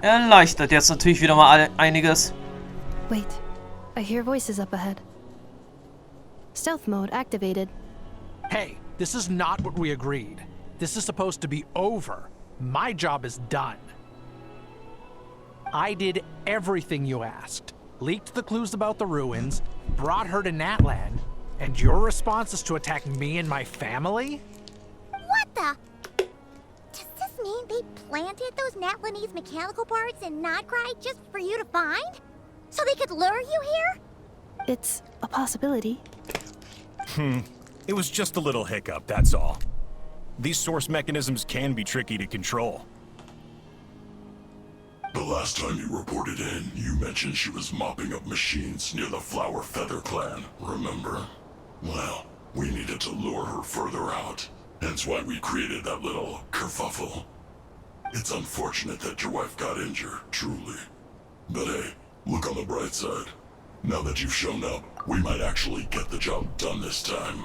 Erleichtert jetzt natürlich wieder mal einiges. Wait, I hear voices up ahead. Stealth mode activated. Hey, this is not what we agreed. This is supposed to be over. My job is done. I did everything you asked. Leaked the clues about the ruins, brought her to Natlan, and your response is to attack me and my family? What the? Does this mean they planted those Natlanese mechanical parts in Krai just for you to find? So they could lure you here? It's a possibility. It was just a little hiccup, that's all. These source mechanisms can be tricky to control. The last time you reported in, you mentioned she was mopping up machines near the Flower Feather clan, remember? Well, we needed to lure her further out. Hence why we created that little kerfuffle. It's unfortunate that your wife got injured, truly. But hey, look on the bright side. Now that you've shown up, we might actually get the job done this time.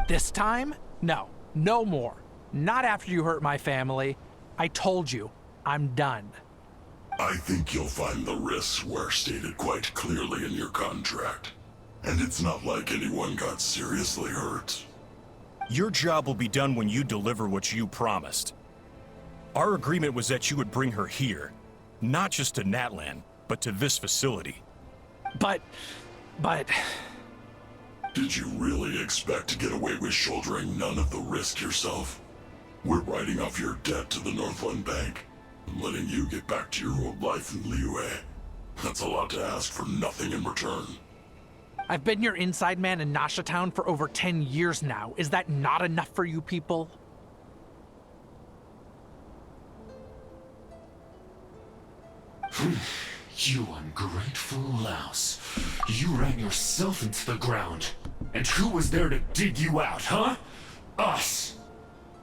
This time? No. No more. Not after you hurt my family. I told you, I'm done. I think you'll find the risks were stated quite clearly in your contract. And it's not like anyone got seriously hurt. Your job will be done when you deliver what you promised. Our agreement was that you would bring her here. Not just to Natlan, but to this facility. But... Did you really expect to get away with shouldering none of the risk yourself? We're writing off your debt to the Northland Bank and letting you get back to your old life in Liyue. That's a lot to ask for nothing in return. I've been your inside man in Nasha Town for over 10 years now. Is that not enough for you people? You ungrateful louse. You ran yourself into the ground. And who was there to dig you out, huh? Us!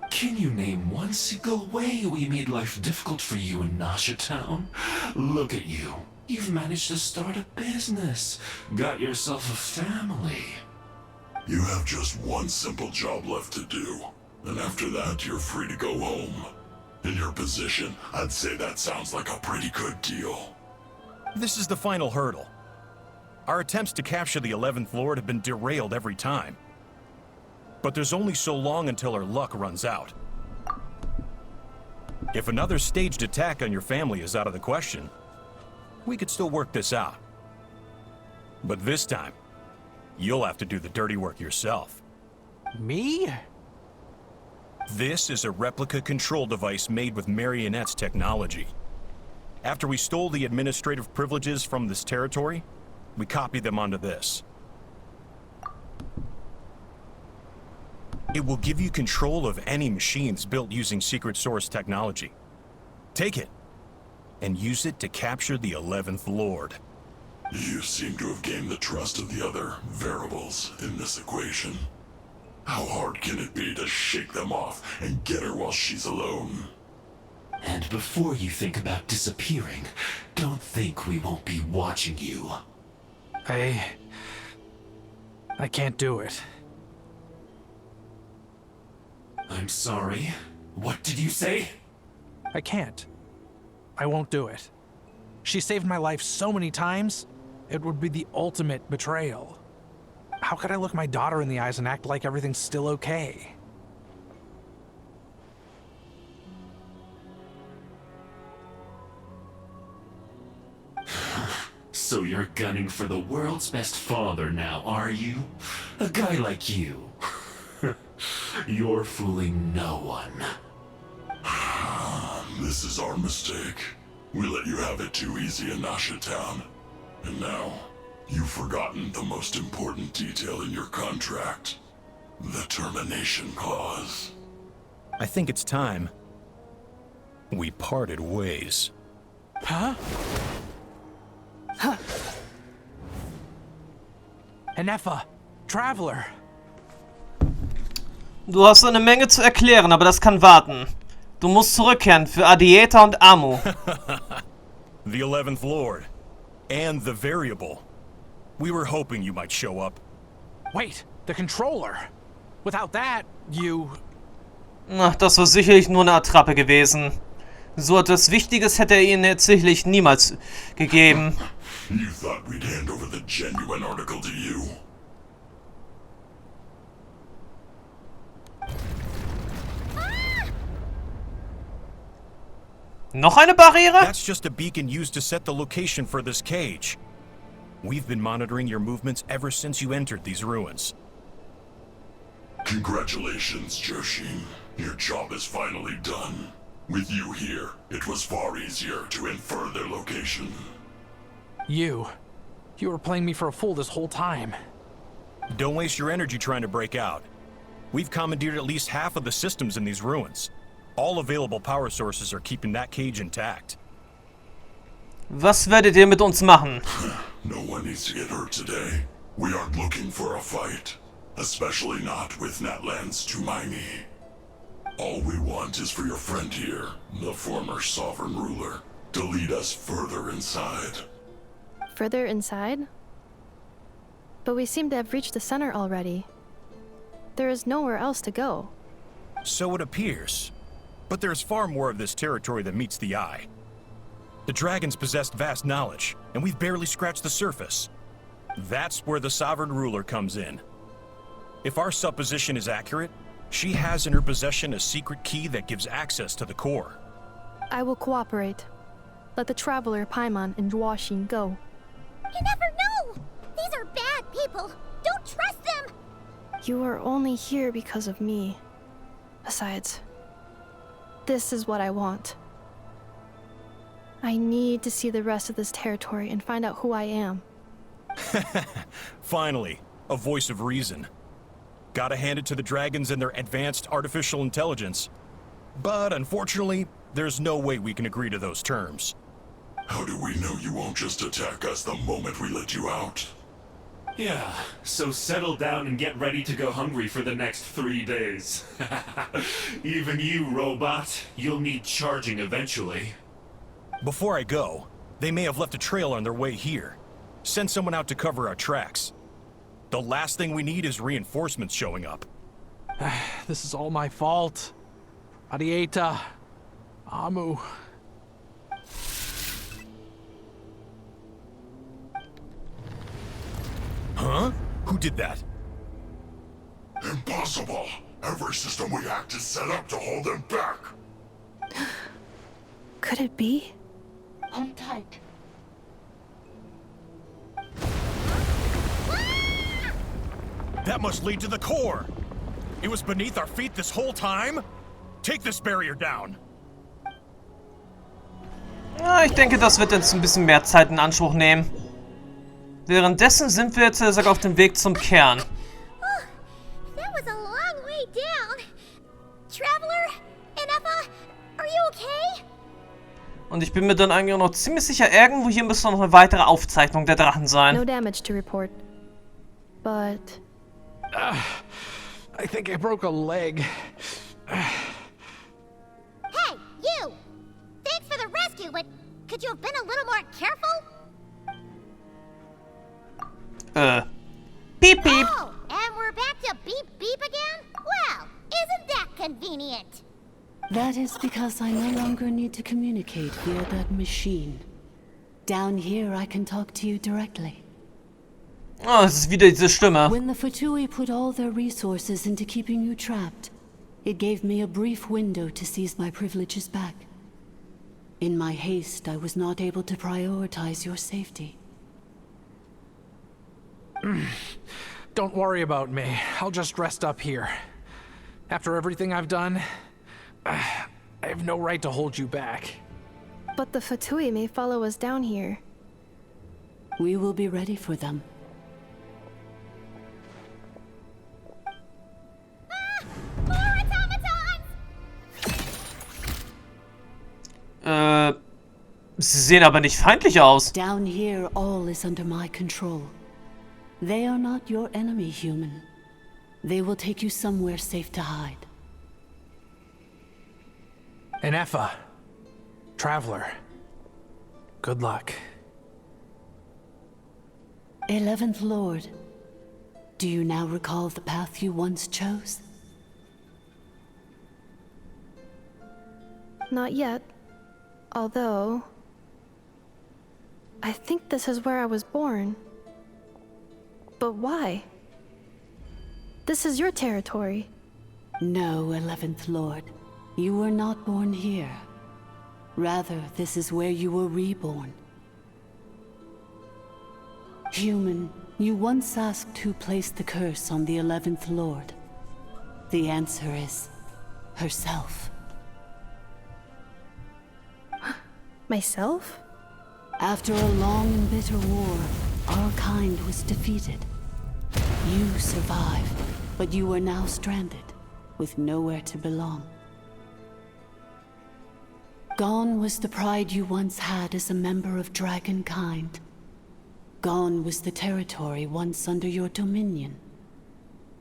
Can you name one single way we made life difficult for you in Nasha Town? Look at you. You've managed to start a business. Got yourself a family. You have just one simple job left to do. And after that, you're free to go home. In your position, I'd say that sounds like a pretty good deal. This is the final hurdle. Our attempts to capture the 11th Lord have been derailed every time. But there's only so long until our luck runs out. If another staged attack on your family is out of the question, we could still work this out. But this time, you'll have to do the dirty work yourself. Me? This is a replica control device made with Marionette's technology. After we stole the administrative privileges from this territory, we copied them onto this. It will give you control of any machines built using secret source technology. Take it, and use it to capture the 11th Lord. You seem to have gained the trust of the other variables in this equation. How hard can it be to shake them off and get her while she's alone? And before you think about disappearing, don't think we won't be watching you. I can't do it. I'm sorry. What did you say? I can't. I won't do it. She saved my life so many times, it would be the ultimate betrayal. How could I look my daughter in the eyes and act like everything's still okay? So you're gunning for the world's best father now, are you? A guy like you. You're fooling no one. This is our mistake. We let you have it too easy in Nasha Town. And now, you've forgotten the most important detail in your contract. The termination clause. I think it's time we parted ways. Huh? Ineffa, Traveler. Du hast eine Menge zu erklären, aber das kann warten. Du musst zurückkehren für Adieta und Amu. The 11th Lord. And the variable. We were hoping you might show up. Wait, the controller. Without that, you... Ach, das war sicherlich nur eine Attrappe gewesen. So etwas Wichtiges hätte er ihnen jetzt sicherlich niemals gegeben. You thought we'd hand over the genuine article to you? Noch eine Barriere? That's just a beacon used to set the location for this cage. We've been monitoring your movements ever since you entered these ruins. Congratulations, Joshin. Your job is finally done. With you here, it was far easier to infer their location. You were playing me for a fool this whole time. Don't waste your energy trying to break out. We've commandeered at least half of the systems in these ruins. All available power sources are keeping that cage intact. Was werdet ihr mit uns machen? No one needs to get hurt today. We aren't looking for a fight. Especially not with Natlan's Tumaini. All we want is for your friend here, the former sovereign ruler, to lead us further inside. Further inside? But we seem to have reached the center already. There is nowhere else to go. So it appears. But there's far more of this territory than meets the eye. The dragons possessed vast knowledge, and we've barely scratched the surface. That's where the sovereign ruler comes in. If our supposition is accurate, she has in her possession a secret key that gives access to the core. I will cooperate. Let the traveler Paimon and Washin go. You never know! These are bad people! Don't trust them! You are only here because of me. Besides, this is what I want. I need to see the rest of this territory and find out who I am. Finally, a voice of reason. Gotta hand it to the dragons and their advanced artificial intelligence. But unfortunately, there's no way we can agree to those terms. How do we know you won't just attack us the moment we let you out? Yeah, so settle down and get ready to go hungry for the next 3 days. Even you, robot, you'll need charging eventually. Before I go, they may have left a trail on their way here. Send someone out to cover our tracks. The last thing we need is reinforcements showing up. This is all my fault. Arieta. Amu. Huh? Who did that? Impossible! Every system we hacked is set up to hold them back! Could it be? Hold tight. That must lead to the core! It was beneath our feet this whole time? Take this barrier down! Ja, ich denke, das wird jetzt ein bisschen mehr Zeit in Anspruch nehmen. Währenddessen sind wir jetzt sogar auf dem Weg zum Kern. That was a long way down. Traveler, Ineffa, are you okay? Und ich bin mir dann eigentlich auch noch ziemlich sicher, irgendwo hier müsste noch eine weitere Aufzeichnung der Drachen sein. No damage to report. But I think I broke a leg. Hey, you! Thanks for the rescue, but could you have been a little more careful? Piep, piep. Oh, and we're back to beep beep again? Well, isn't that convenient? That is because I no longer need to communicate via that machine. Down here, I can talk to you directly. Oh, es ist wieder diese Stimme. When the Fatui put all their resources into keeping you trapped, it gave me a brief window to seize my privileges back. In my haste, I was not able to prioritize your safety. Don't worry about me. I'll just rest up here. After everything I've done, I have no right to hold you back. but the Fatui may follow us down here. We will be ready for them. More automatons! Sie sehen aber nicht feindlich aus. Down here, all is under my control. They are not your enemy, human. They will take you somewhere safe to hide. Ineffa. Traveler. Good luck. 11th Lord, do you now recall the path you once chose? Not yet, Although, I think this is where I was born. But why? This is your territory. No, 11th Lord. You were not born here. Rather, this is where you were reborn. Human, you once asked who placed the curse on the 11th Lord. The answer is herself. Myself? After a long and bitter war, our kind was defeated. You survived, but you are now stranded, with nowhere to belong. Gone was the pride you once had as a member of dragonkind. Gone was the territory once under your dominion.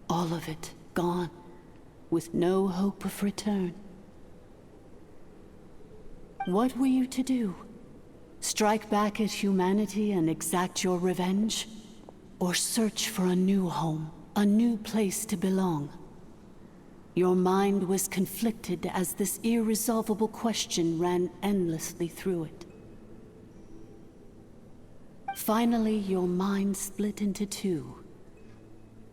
All of it gone, with no hope of return. What were you to do? Strike back at humanity and exact your revenge? Or search for a new home, a new place to belong? Your mind was conflicted as this irresolvable question ran endlessly through it. Finally, your mind split into two.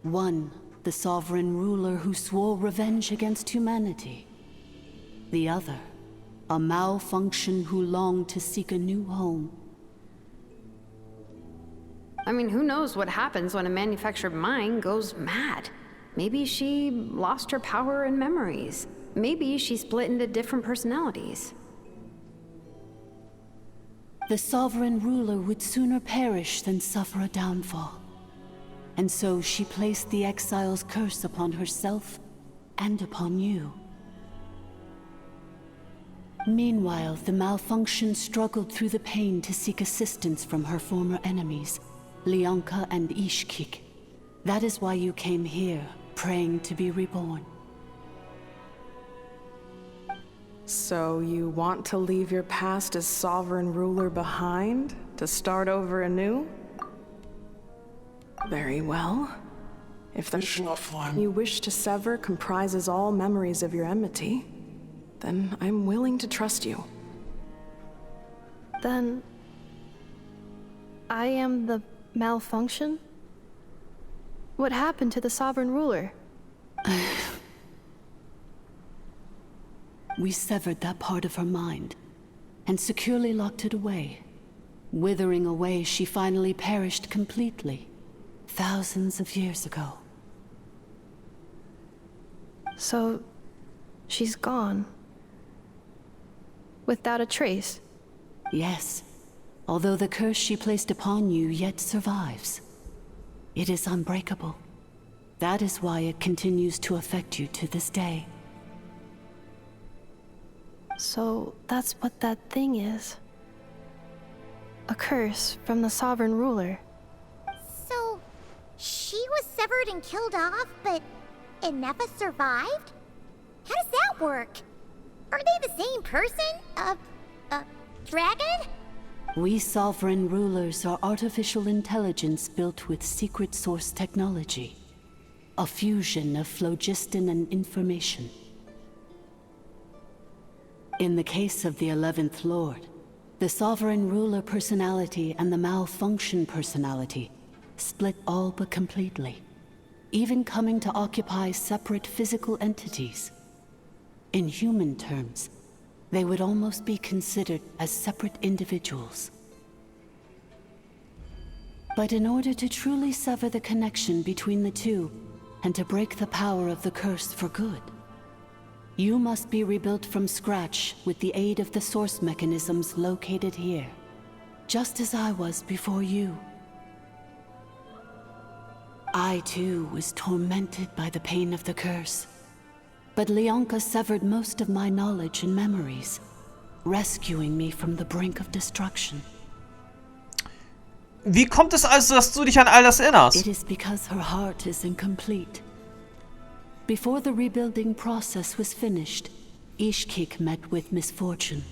One, the sovereign ruler who swore revenge against humanity. The other, a malfunction who longed to seek a new home. I mean, who knows what happens when a manufactured mind goes mad? Maybe she lost her power and memories. Maybe she split into different personalities. The sovereign ruler would sooner perish than suffer a downfall. And so she placed the exile's curse upon herself and upon you. Meanwhile, the malfunction struggled through the pain to seek assistance from her former enemies, Leonka and Ishkik. That is why you came here, praying to be reborn. So you want to leave your past as sovereign ruler behind, to start over anew? Very well. If the you wish to sever comprises all memories of your enmity, then I'm willing to trust you. Then... I am the malfunction? What happened to the sovereign ruler? We severed that part of her mind, and securely locked it away. Withering away, she finally perished completely, thousands of years ago. So... she's gone. Without a trace? Yes, although the curse she placed upon you yet survives. It is unbreakable. That is why it continues to affect you to this day. So that's what that thing is. A curse from the sovereign ruler. So, she was severed and killed off, but Ineffa survived? How does that work? Are they the same person? Dragon? We sovereign rulers are artificial intelligence built with secret source technology. A fusion of phlogiston and information. In the case of the 11th Lord, the sovereign ruler personality and the malfunction personality split all but completely, even coming to occupy separate physical entities. In human terms, they would almost be considered as separate individuals. But in order to truly sever the connection between the two, and to break the power of the curse for good, you must be rebuilt from scratch with the aid of the source mechanisms located here, just as I was before you. I too was tormented by the pain of the curse. But Leonka severed most of my knowledge and memories, rescuing me from the brink of destruction. Wie kommt es also, dass du dich an all das erinnerst? It is because her heart is incomplete. Before the rebuilding process was finished, Ishkik met with misfortune,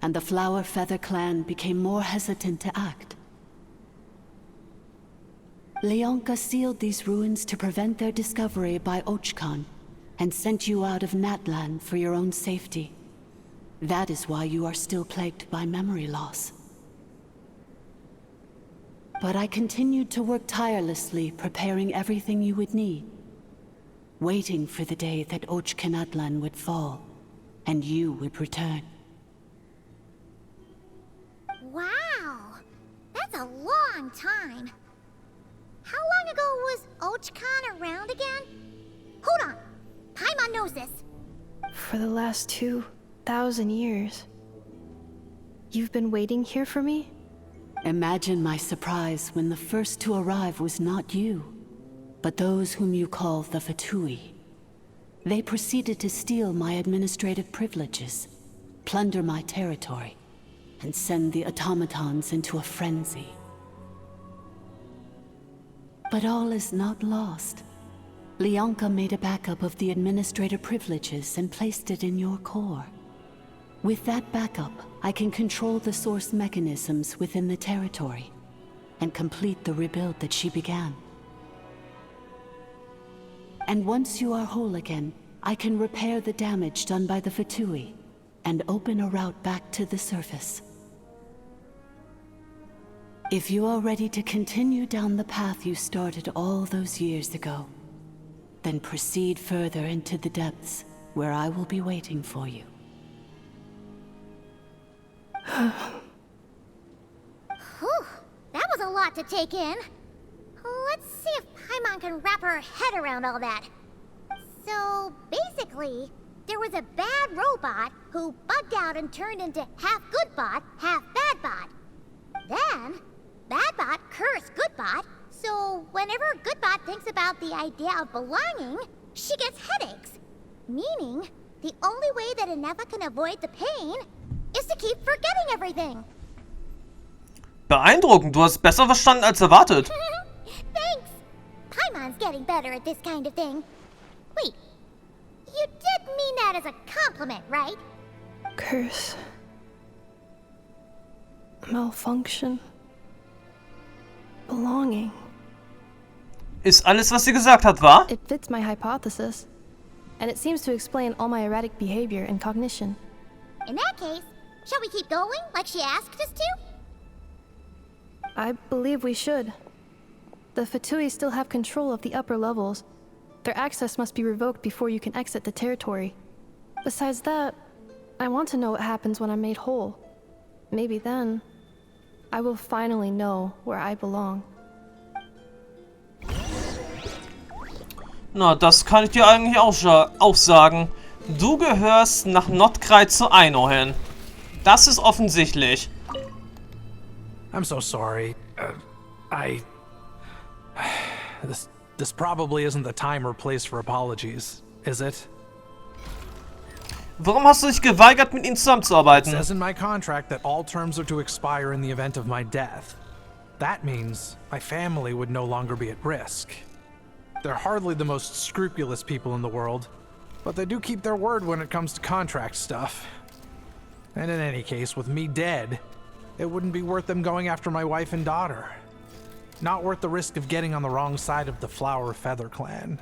and the Flower Feather clan became more hesitant to act. Leonka sealed these ruins to prevent their discovery by Ochkan, and sent you out of Natlan for your own safety. That is why you are still plagued by memory loss. But I continued to work tirelessly, preparing everything you would need. Waiting for the day that Och-Kenatlan would fall, and you would return. Wow, that's a long time. How long ago was Och-Khan around again? Hold on, Paimon knows this. For the last 2,000 years. You've been waiting here for me? Imagine my surprise when the first to arrive was not you, but those whom you call the Fatui. They proceeded to steal my administrative privileges, plunder my territory, and send the automatons into a frenzy. But all is not lost. Leonka made a backup of the administrator privileges and placed it in your core. With that backup, I can control the source mechanisms within the territory and complete the rebuild that she began. And once you are whole again, I can repair the damage done by the Fatui and open a route back to the surface. If you are ready to continue down the path you started all those years ago, then proceed further into the depths where I will be waiting for you. Whew, that was a lot to take in. Let's see if Paimon can wrap her head around all that. So, basically, there was a bad robot who bugged out and turned into half good bot, half bad bot. Then, bad bot cursed good bot, so whenever good bot thinks about the idea of belonging, she gets headaches. Meaning, the only way that Ineffa can avoid the pain is to keep forgetting everything. Beeindruckend, du hast es besser verstanden als erwartet. Thanks. Paimon's getting better at this kind of thing. Wait, you did mean that as a compliment, right? Curse. Malfunction. Belonging. Ist alles, was sie gesagt hat, wahr? It fits my hypothesis. And it seems to explain all my erratic behavior and cognition. In that case, shall we keep going like she asked us to? I believe we should. The Fatui still have control of the upper levels. Their access must be revoked before you can exit the territory. Besides that, I want to know what happens when I'm made whole. Maybe then, I will finally know where I belong. Na, das kann ich dir eigentlich auch sagen. Du gehörst nach Nordkrai zu Aino hin. Das ist offensichtlich. I'm so sorry. This probably isn't the time or place for apologies, is it? Warum hast du dich geweigert, mit ihnen It zusammenzuarbeiten? says in my contract that all terms are to expire in the event of my death. That means my family would no longer be at risk. They're hardly the most scrupulous people in the world, but they do keep their word when it comes to contract stuff. And in any case, with me dead, it wouldn't be worth them going after my wife and daughter. Not worth the risk of getting on the wrong side of the Flower Feather clan.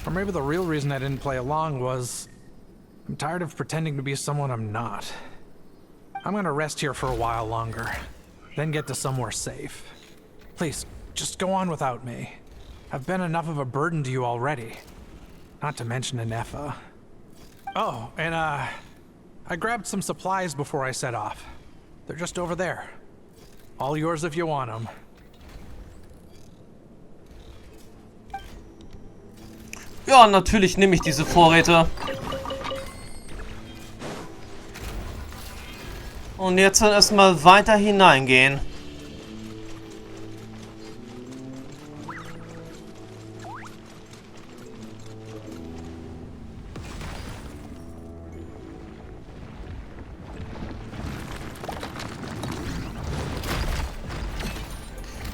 Or maybe the real reason I didn't play along was I'm tired of pretending to be someone I'm not. I'm gonna rest here for a while longer, then get to somewhere safe. Please, just go on without me. I've been enough of a burden to you already. Not to mention Ineffa. Oh, and I grabbed some supplies before I set off. They're just over there. All yours if you want them. Ja, natürlich nehme ich diese Vorräte. Und jetzt dann erstmal weiter hineingehen.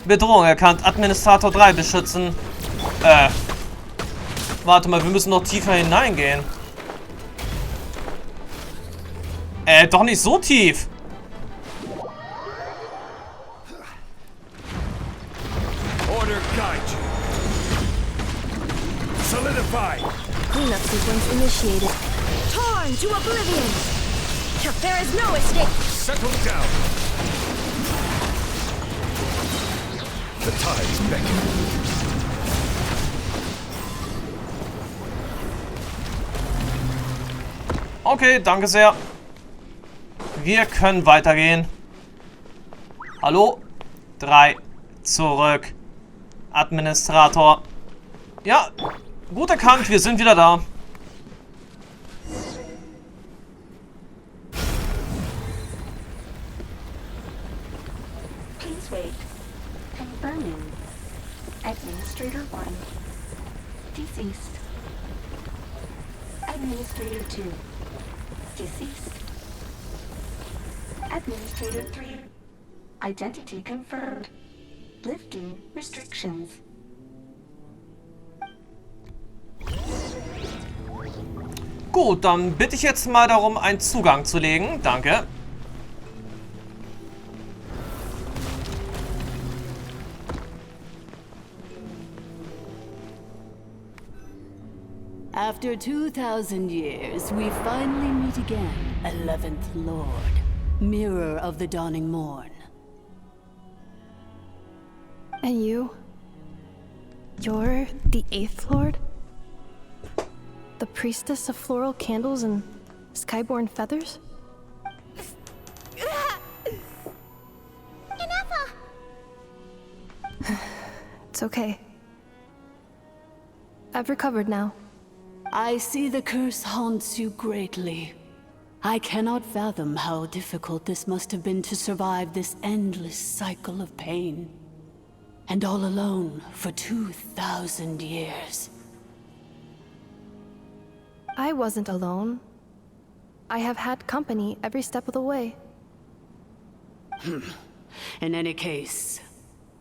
Bedrohung erkannt. Administrator 3 beschützen. Warte mal, wir müssen noch tiefer hineingehen. Doch nicht so tief. Order guide you. Solidify. Cleanup sequence initiated. Time! on to oblivion! There is no escape! Settle down. The tides beckon. Okay, danke sehr. Wir können weitergehen. Hallo? 3. Zurück. Administrator. Ja, gut erkannt, wir sind wieder da. Please wait. Confirming. Administrator 1. Deceased. Administrator 2. Deceased. Administrator 3. Identity confirmed. Lifting restrictions. Gut, dann bitte ich jetzt mal darum, einen Zugang zu legen. Danke. After 2,000 years, we finally meet again, 11th Lord, mirror of the dawning morn. And you? You're the 8th Lord? The priestess of floral candles and skyborn feathers? Ineffa! It's okay. I've recovered now. I see the curse haunts you greatly. I cannot fathom how difficult this must have been to survive this endless cycle of pain. And all alone for 2,000 years. I wasn't alone. I have had company every step of the way. In any case,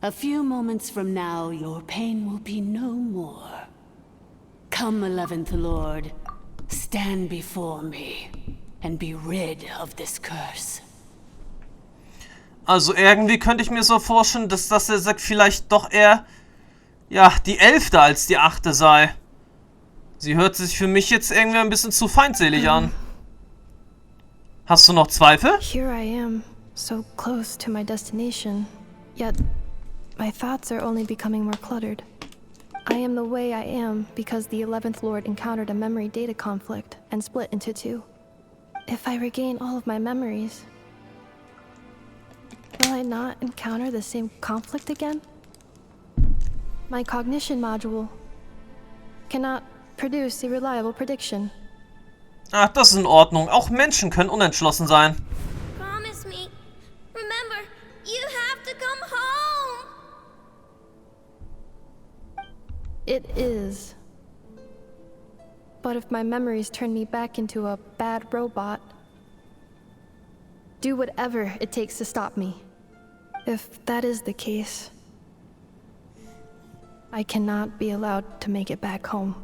a few moments from now, your pain will be no more. Come, 11th Lord, stand before me and be rid of this curse. Also irgendwie könnte ich mir so vorstellen, dass das der sagt vielleicht doch eher, ja, die 11. als die 8. sei. Sie hört sich für mich jetzt irgendwie ein bisschen zu feindselig an. Hast du noch Zweifel? Here I am, so close to my destination, yet my thoughts are only becoming more cluttered. I am the way I am because the 11th Lord encountered a memory data conflict and split into 2. If I regain all of my memories, will I not encounter the same conflict again? My cognition module cannot produce a reliable prediction. Ach, das ist in Ordnung. Auch Menschen können unentschlossen sein. Promise me. Remember, you have to come home. It is. But if my memories turn me back into a bad robot, do whatever it takes to stop me. If that is the case, I cannot be allowed to make it back home.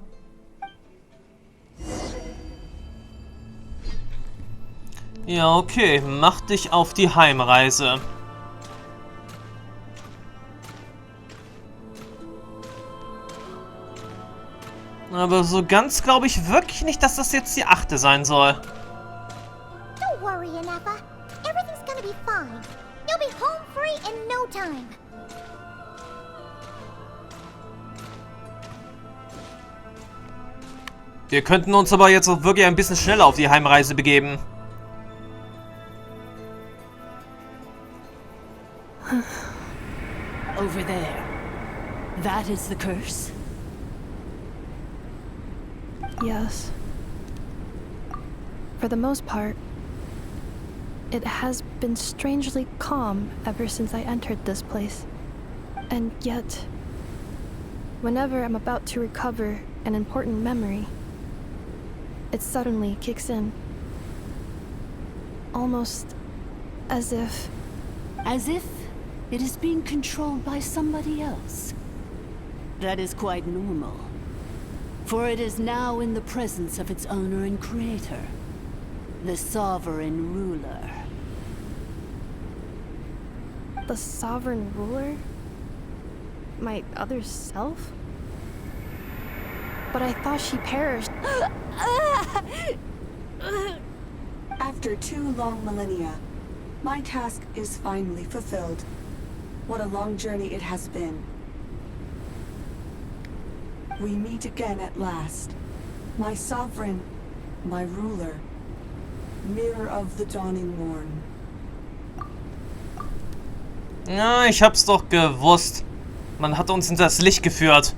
Ja, okay. Mach dich auf die Heimreise. Aber so ganz glaube ich wirklich nicht, dass das jetzt die 8. sein soll. Don't worry, Ineffa. Everything's gonna be fine. You'll be home free in no time. Wir könnten uns aber jetzt auch wirklich ein bisschen schneller auf die Heimreise begeben. Over there. That is the curse? Yes. For the most part, it has been strangely calm ever since I entered this place. And yet, whenever I'm about to recover an important memory, it suddenly kicks in. Almost as if... As if it is being controlled by somebody else. That is quite normal. For it is now in the presence of its owner and creator, the sovereign ruler. The sovereign ruler? My other self? But I thought she perished. After 2 long millennia, my task is finally fulfilled. What a long journey it has been. We meet again at last. My sovereign, my ruler, mirror of the dawning morn. Ja, ich hab's doch gewusst. Man hat uns hinters Licht geführt.